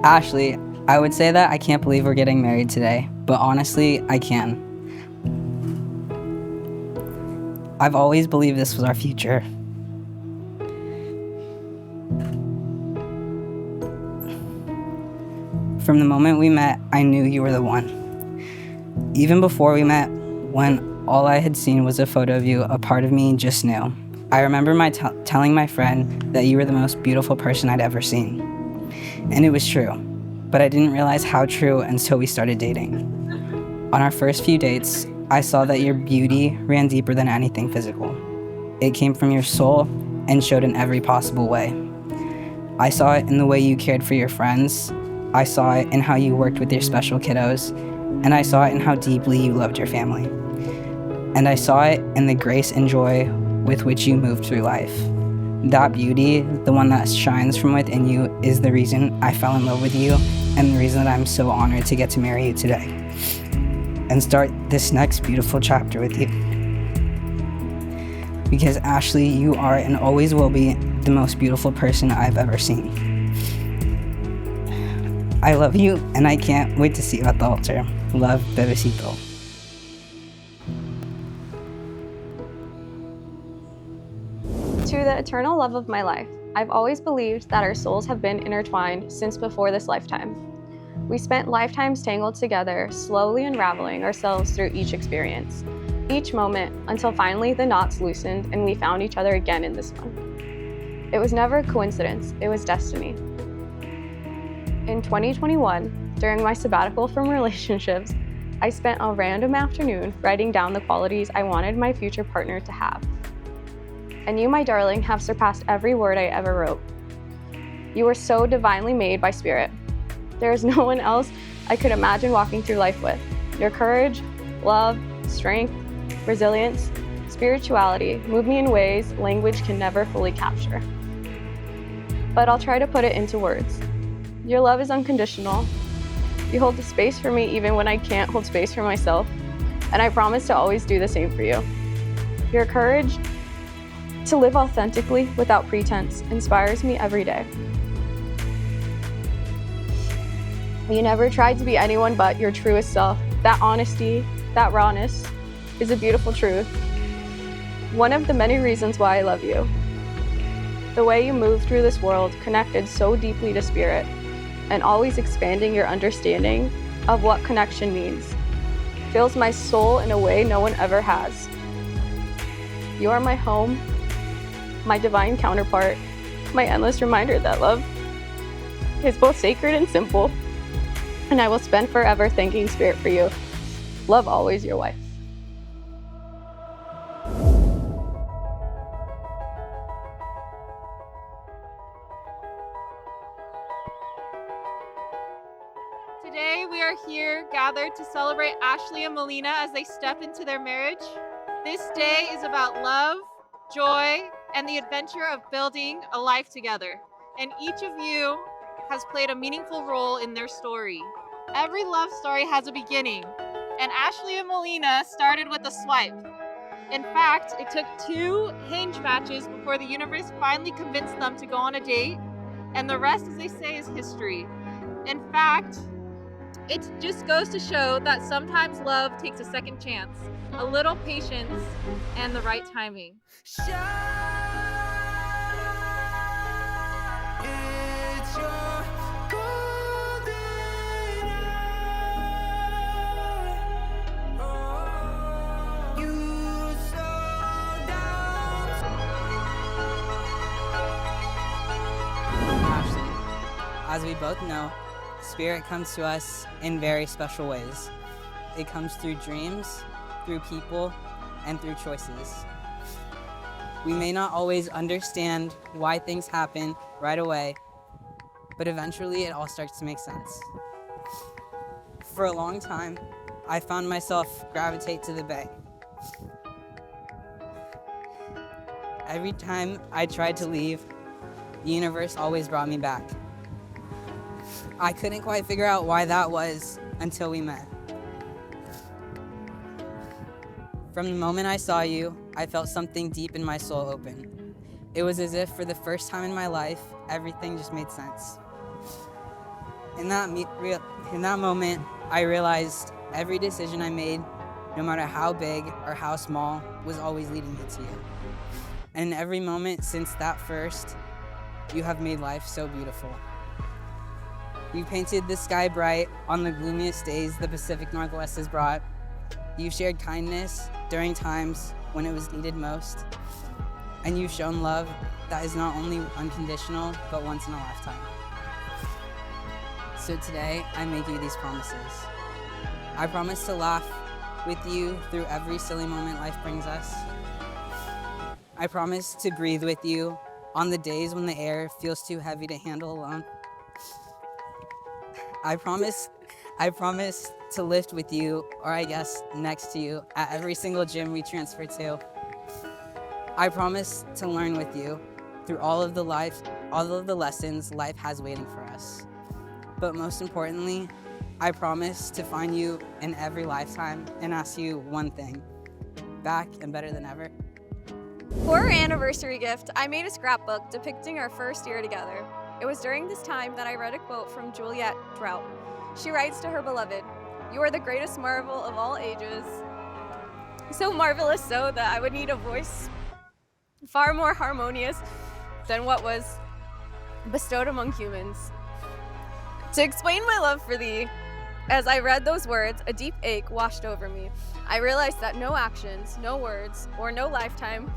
Ashlee, I would say that I can't believe we're getting married today, but honestly, I can. I've always believed this was our future. From the moment we met, I knew you were the one. Even before we met, when all I had seen was a photo of you, a part of me just knew. I remember telling my friend that you were the most beautiful person I'd ever seen. And it was true, but I didn't realize how true until we started dating. On our first few dates, I saw that your beauty ran deeper than anything physical. It came from your soul and showed in every possible way. I saw it in the way you cared for your friends. I saw it in how you worked with your special kiddos, and I saw it in how deeply you loved your family. And I saw it in the grace and joy with which you moved through life. That beauty, the one that shines from within you, is the reason I fell in love with you and the reason that I'm so honored to get to marry you today and start this next beautiful chapter with you. Because Ashlee, you are and always will be the most beautiful person I've ever seen. I love you, and I can't wait to see you at the altar. Love, bebecito. To the eternal love of my life, I've always believed that our souls have been intertwined since before this lifetime. We spent lifetimes tangled together, slowly unraveling ourselves through each experience, each moment, until finally the knots loosened and we found each other again in this one. It was never a coincidence, it was destiny. In 2021, during my sabbatical from relationships, I spent a random afternoon writing down the qualities I wanted my future partner to have. And you, my darling, have surpassed every word I ever wrote. You were so divinely made by spirit. There is no one else I could imagine walking through life with. Your courage, love, strength, resilience, spirituality move me in ways language can never fully capture. But I'll try to put it into words. Your love is unconditional. You hold the space for me even when I can't hold space for myself, and I promise to always do the same for you. Your courage to live authentically without pretense inspires me every day. You never tried to be anyone but your truest self. That honesty, that rawness, is a beautiful truth. One of the many reasons why I love you. The way you move through this world, connected so deeply to spirit, and always expanding your understanding of what connection means, fills my soul in a way no one ever has. You are my home, my divine counterpart, my endless reminder that love is both sacred and simple, and I will spend forever thanking Spirit for you. Love always, your wife. Today we are here gathered to celebrate Ashlee and Malyna as they step into their marriage. This day is about love, joy, and the adventure of building a life together. And each of you has played a meaningful role in their story. Every love story has a beginning, and Ashlee and Malyna started with a swipe. In fact, it took 2 hinge matches before the universe finally convinced them to go on a date, and the rest, as they say, is history. In fact, it just goes to show that sometimes love takes a second chance, a little patience, and the right timing. As we both know, Spirit comes to us in very special ways. It comes through dreams, through people, and through choices. We may not always understand why things happen right away, but eventually it all starts to make sense. For a long time, I found myself gravitate to the bay. Every time I tried to leave, the universe always brought me back. I couldn't quite figure out why that was until we met. From the moment I saw you, I felt something deep in my soul open. It was as if for the first time in my life, everything just made sense. In that moment, I realized every decision I made, no matter how big or how small, was always leading me to you. And in every moment since that first, you have made life so beautiful. You painted the sky bright on the gloomiest days the Pacific Northwest has brought. You shared kindness during times when it was needed most. And you've shown love that is not only unconditional, but once in a lifetime. So today, I make you these promises. I promise to laugh with you through every silly moment life brings us. I promise to breathe with you on the days when the air feels too heavy to handle alone. I promise to lift with you, or I guess next to you, at every single gym we transfer to. I promise to learn with you through all of the lessons life has waiting for us. But most importantly, I promise to find you in every lifetime and ask you one thing: back and better than ever. For our anniversary gift, I made a scrapbook depicting our first year together. It was during this time that I read a quote from Juliet Trout. She writes to her beloved, "You are the greatest marvel of all ages, so marvelous so that I would need a voice far more harmonious than what was bestowed among humans. To explain my love for thee, as I read those words, a deep ache washed over me. I realized that no actions, no words, or no lifetime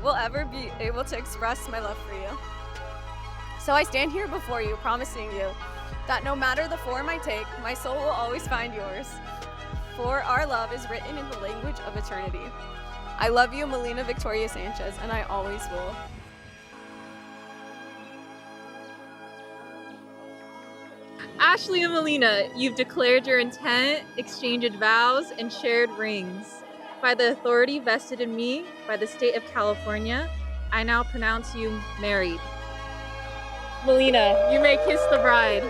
will ever be able to express my love for you. So I stand here before you, promising you that no matter the form I take, my soul will always find yours. For our love is written in the language of eternity. I love you, Malyna Victoria Sanchez, and I always will." Ashlee and Malyna, you've declared your intent, exchanged vows, and shared rings. By the authority vested in me by the state of California, I now pronounce you married. Malyna, you may kiss the bride.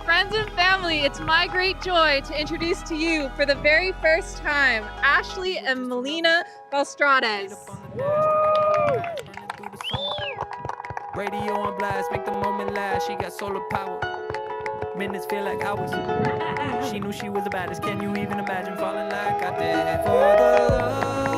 Friends and family, it's my great joy to introduce to you for the very first time, Ashlee and Malyna Valstrades. Radio on blast, make the moment last. She got solar power. Minutes feel like hours. She knew she was the baddest. Can you even imagine falling like I did for the love?